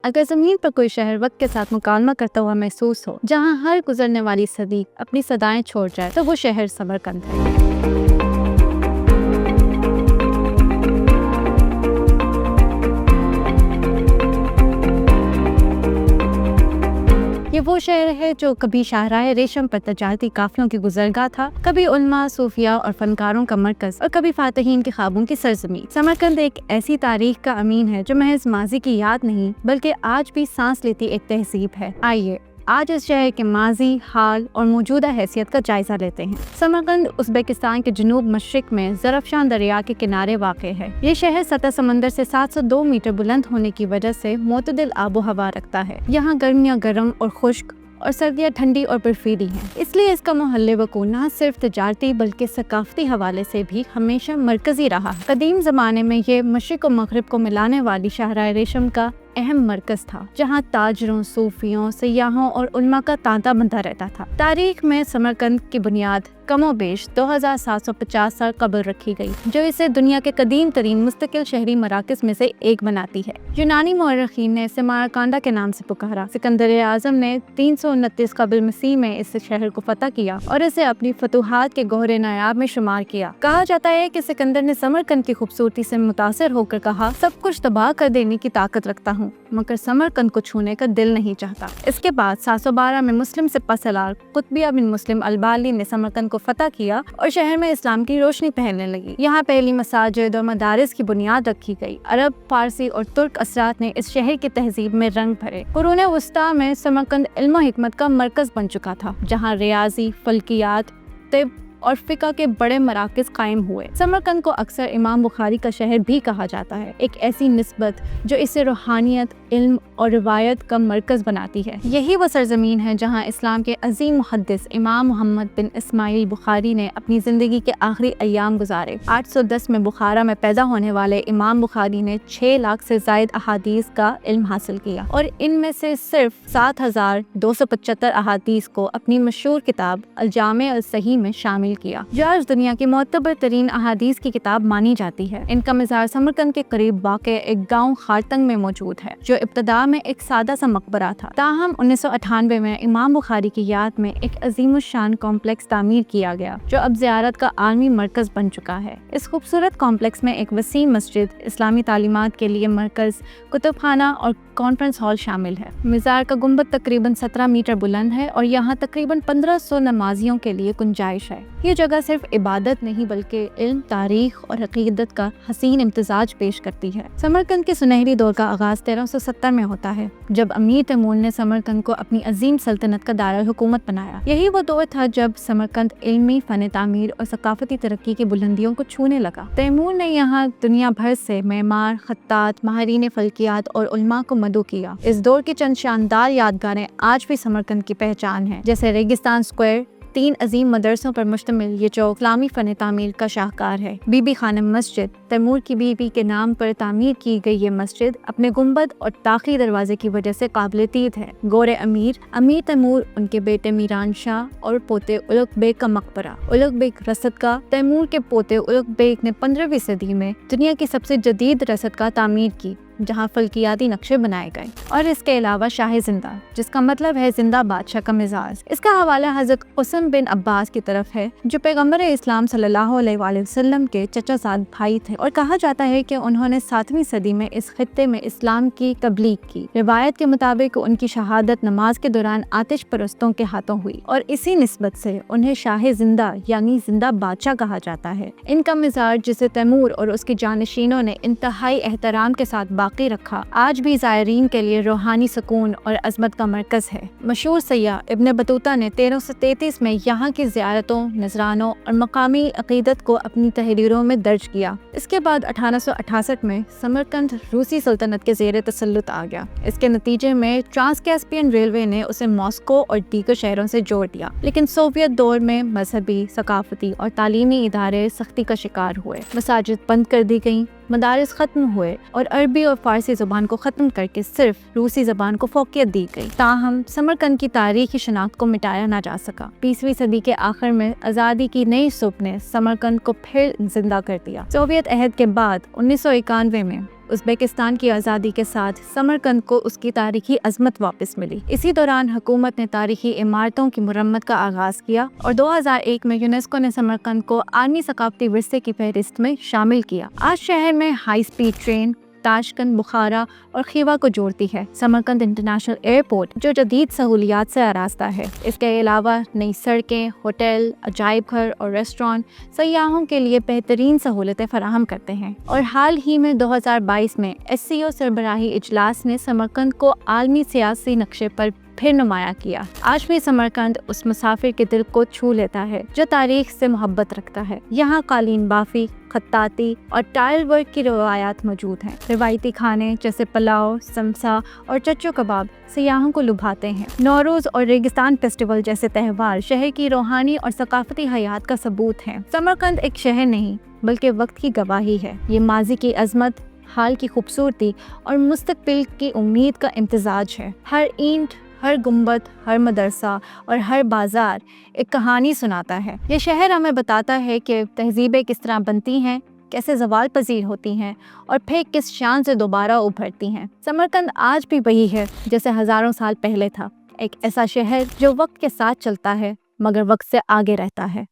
اگر زمین پر کوئی شہر وقت کے ساتھ مکالمہ کرتا ہوا محسوس ہو، جہاں ہر گزرنے والی صدی اپنی صدائیں چھوڑ جائے، تو وہ شہر سمرقند ہے۔ یہ وہ شہر ہے جو کبھی شاہراہ ریشم پر تجارتی قافلوں کی گزرگاہ تھا، کبھی علماء، صوفیاء اور فنکاروں کا مرکز، اور کبھی فاتحین کے خوابوں کی سرزمین۔ سمرقند ایک ایسی تاریخ کا امین ہے جو محض ماضی کی یاد نہیں بلکہ آج بھی سانس لیتی ایک تہذیب ہے۔ آئیے آج اس شہر کے ماضی، حال اور موجودہ حیثیت کا جائزہ لیتے ہیں۔ سمرقند ازبکستان کے جنوب مشرق میں زرافشان دریا کے کنارے واقع ہے۔ یہ شہر سطح سمندر سے 702 میٹر بلند ہونے کی وجہ سے معتدل آب و ہوا رکھتا ہے۔ یہاں گرمیاں گرم اور خشک اور سردیاں ٹھنڈی اور برفیلی ہیں، اس لیے اس کا محل وقوع نہ صرف تجارتی بلکہ ثقافتی حوالے سے بھی ہمیشہ مرکزی رہا ہے۔ قدیم زمانے میں یہ مشرق و مغرب کو ملانے والی شاہراہ ریشم کا اہم مرکز تھا، جہاں تاجروں، صوفیوں، سیاحوں اور علماء کا تانتا بنتا رہتا تھا۔ تاریخ میں سمرقند کی بنیاد کم و بیش 2750 سال قبل رکھی گئی، جو اسے دنیا کے قدیم ترین مستقل شہری مراکز میں سے ایک بناتی ہے۔ یونانی مورخین نے اسے ماراکانڈا کے نام سے پکارا۔ سکندر اعظم نے 329 قبل مسیح میں اس شہر کو فتح کیا اور اسے اپنی فتوحات کے گوہر نایاب میں شمار کیا۔ کہا جاتا ہے کہ سکندر نے سمرقند کی خوبصورتی سے متاثر ہو کر کہا، سب کچھ تباہ کر دینے کی طاقت رکھتا ہوں مگر سمرقند کو چھونے کا دل نہیں چاہتا۔ اس کے بعد 712 میں مسلم سپہ سالار قطبیہ بن مسلم البالی نے سمرقند کو فتح کیا اور شہر میں اسلام کی روشنی پھیلنے لگی۔ یہاں پہلی مساجد اور مدارس کی بنیاد رکھی گئی۔ عرب، فارسی اور ترک اثرات نے اس شہر کی تہذیب میں رنگ بھرے۔ قرون وسطیٰ میں سمرقند علم و حکمت کا مرکز بن چکا تھا، جہاں ریاضی، فلکیات، طب اور فقہ کے بڑے مراکز قائم ہوئے۔ سمرقند کو اکثر امام بخاری کا شہر بھی کہا جاتا ہے، ایک ایسی نسبت جو اسے روحانیت، علم اور روایت کا مرکز بناتی ہے۔ یہی وہ سرزمین ہے جہاں اسلام کے عظیم محدث امام محمد بن اسماعیل بخاری نے اپنی زندگی کے آخری ایام گزارے۔ 810 میں بخارا میں پیدا ہونے والے امام بخاری نے 6 لاکھ سے زائد احادیث کا علم حاصل کیا اور ان میں سے صرف 7275 احادیث کو اپنی مشہور کتاب الجامع الصحیح میں شامل کیا، جو آج دنیا کی معتبر ترین احادیث کی کتاب مانی جاتی ہے۔ ان کا مزار سمرقند کے قریب واقع ایک گاؤں خارتنگ میں موجود ہے، جو ابتدا میں ایک سادہ سا مقبرہ تھا، تاہم 1998 میں امام بخاری کی یاد میں ایک عظیم الشان کمپلیکس تعمیر کیا گیا، جو اب زیارت کا عالمی مرکز بن چکا ہے۔ اس خوبصورت کمپلیکس میں ایک وسیع مسجد، اسلامی تعلیمات کے لیے مرکز، کتب خانہ اور کانفرنس ہال شامل ہے۔ مزار کا گنبد تقریباً 17 میٹر بلند ہے اور یہاں تقریباً 1500 نمازیوں کے لیے گنجائش ہے۔ یہ جگہ صرف عبادت نہیں بلکہ علم، تاریخ اور عقیدت کا حسین امتزاج پیش کرتی ہے۔ سمرقند کے سنہری دور کا آغاز 1370 میں ہوتا ہے، جب امیر تیمور نے سمرقند کو اپنی عظیم سلطنت کا دارالحکومت بنایا۔ یہی وہ دور تھا جب سمرقند علمی، فن تعمیر اور ثقافتی ترقی کی بلندیوں کو چھونے لگا۔ تیمور نے یہاں دنیا بھر سے معمار، خطاط، ماہرین فلکیات اور علماء کو مدعو کیا۔ اس دور کی چند شاندار یادگاریں آج بھی سمرقند کی پہچان ہیں، جیسے ریگستان اسکوائر، 3 عظیم مدرسوں پر مشتمل یہ چوک اسلامی فن تعمیر کا شاہکار ہے۔ Be be Khanum Masjid, Timur کی بیوی کے نام پر تعمیر کی گئی یہ مسجد اپنے گنبد اور طاقی دروازے کی وجہ سے قابل دید ہے۔ گور امیر تیمور، ان کے بیٹے میران شاہ اور پوتے اولغ بیگ کا مقبرہ، اولغ بیگ رصد گاہ، تیمور کے پوتے اولغ بیگ نے 15ویں صدی میں دنیا کی سب سے جدید رصد گاہ تعمیر کی، جہاں فلکیاتی نقشے بنائے گئے، اور اس کے علاوہ شاہ زندہ، جس کا مطلب ہے زندہ بادشاہ کا مزاج۔ اس کا حوالہ حضرت قاسم بن عباس کی طرف ہے، جو پیغمبر اسلام صلی اللہ علیہ وآلہ وسلم کے چچا زاد بھائی تھے، اور کہا جاتا ہے کہ انہوں نے 7ویں صدی میں اس خطے میں اسلام کی تبلیغ کی۔ روایت کے مطابق ان کی شہادت نماز کے دوران آتش پرستوں کے ہاتھوں ہوئی، اور اسی نسبت سے انہیں شاہ زندہ یعنی زندہ بادشاہ کہا جاتا ہے۔ ان کا مزار، جسے تیمور اور اس کے جانشینوں نے انتہائی احترام کے ساتھ باقی رکھا، آج بھی زائرین کے لیے روحانی سکون اور عظمت کا مرکز ہے۔ مشہور سیاح ابن بطوطہ نے 1333 میں یہاں کی زیارتوں، نذرانوں اور مقامی عقیدت کو اپنی تحریروں میں درج کیا۔ اس کے بعد 1868 میں سمرقند روسی سلطنت کے زیر تسلط آ گیا۔ اس کے نتیجے میں ٹرانس کیسپین ریلوے نے اسے ماسکو اور دیگر شہروں سے جوڑ دیا، لیکن سوویت دور میں مذہبی، ثقافتی اور تعلیمی ادارے سختی کا شکار ہوئے۔ مساجد بند کر دی گئیں، مدارس ختم ہوئے اور عربی اور فارسی زبان کو ختم کر کے صرف روسی زبان کو فوقیت دی گئی۔ تاہم سمرقند کی تاریخی شناخت کو مٹایا نہ جا سکا۔ 20ویں صدی کے آخر میں آزادی کی نئی صبح نے سمرقند کو پھر زندہ کر دیا۔ سوویت عہد کے بعد 1991 میں ازبیکستان کی آزادی کے ساتھ سمرقند کو اس کی تاریخی عظمت واپس ملی۔ اسی دوران حکومت نے تاریخی عمارتوں کی مرمت کا آغاز کیا اور 2001 میں یونیسکو نے سمرقند کو عالمی ثقافتی ورثے کی فہرست میں شامل کیا۔ آج شہر میں high speed train Tashkent, Bukhara اور خیوا کو جوڑتی ہے۔ سمرقند انٹرنیشنل ایئرپورٹ جو جدید سہولیات سے آراستہ ہے۔ اس کے علاوہ نئی سڑکیں، ہوٹل، عجائب گھر اور ریسٹورانٹ سیاحوں کے لیے بہترین سہولتیں فراہم کرتے ہیں۔ اور حال ہی میں 2022 میں SCO سربراہی اجلاس نے سمرقند کو عالمی سیاسی نقشے پر پھر نمایاں کیا۔ آج بھی سمرقند اس مسافر کے دل کو چھو لیتا ہے جو تاریخ سے محبت رکھتا ہے۔ یہاں قالین بافی، خطاطی اور ٹائل ورک کی روایات موجود ہیں۔ روایتی کھانے جیسے پلاؤ، سمسا اور چچو کباب سیاحوں کو لبھاتے ہیں۔ نوروز اور ریگستان فیسٹیول جیسے تہوار شہر کی روحانی اور ثقافتی حیات کا ثبوت ہیں۔ سمرقند ایک شہر نہیں بلکہ وقت کی گواہی ہے۔ یہ ماضی کی عظمت، حال کی خوبصورتی اور مستقبل کی امید کا امتزاج ہے۔ ہر اینٹ، ہر گنبد، ہر مدرسہ اور ہر بازار ایک کہانی سناتا ہے۔ یہ شہر ہمیں بتاتا ہے کہ تہذیبیں کس طرح بنتی ہیں، کیسے زوال پذیر ہوتی ہیں اور پھر کس شان سے دوبارہ ابھرتی ہیں۔ سمرقند آج بھی وہی ہے جیسے ہزاروں سال پہلے تھا، ایک ایسا شہر جو وقت کے ساتھ چلتا ہے مگر وقت سے آگے رہتا ہے۔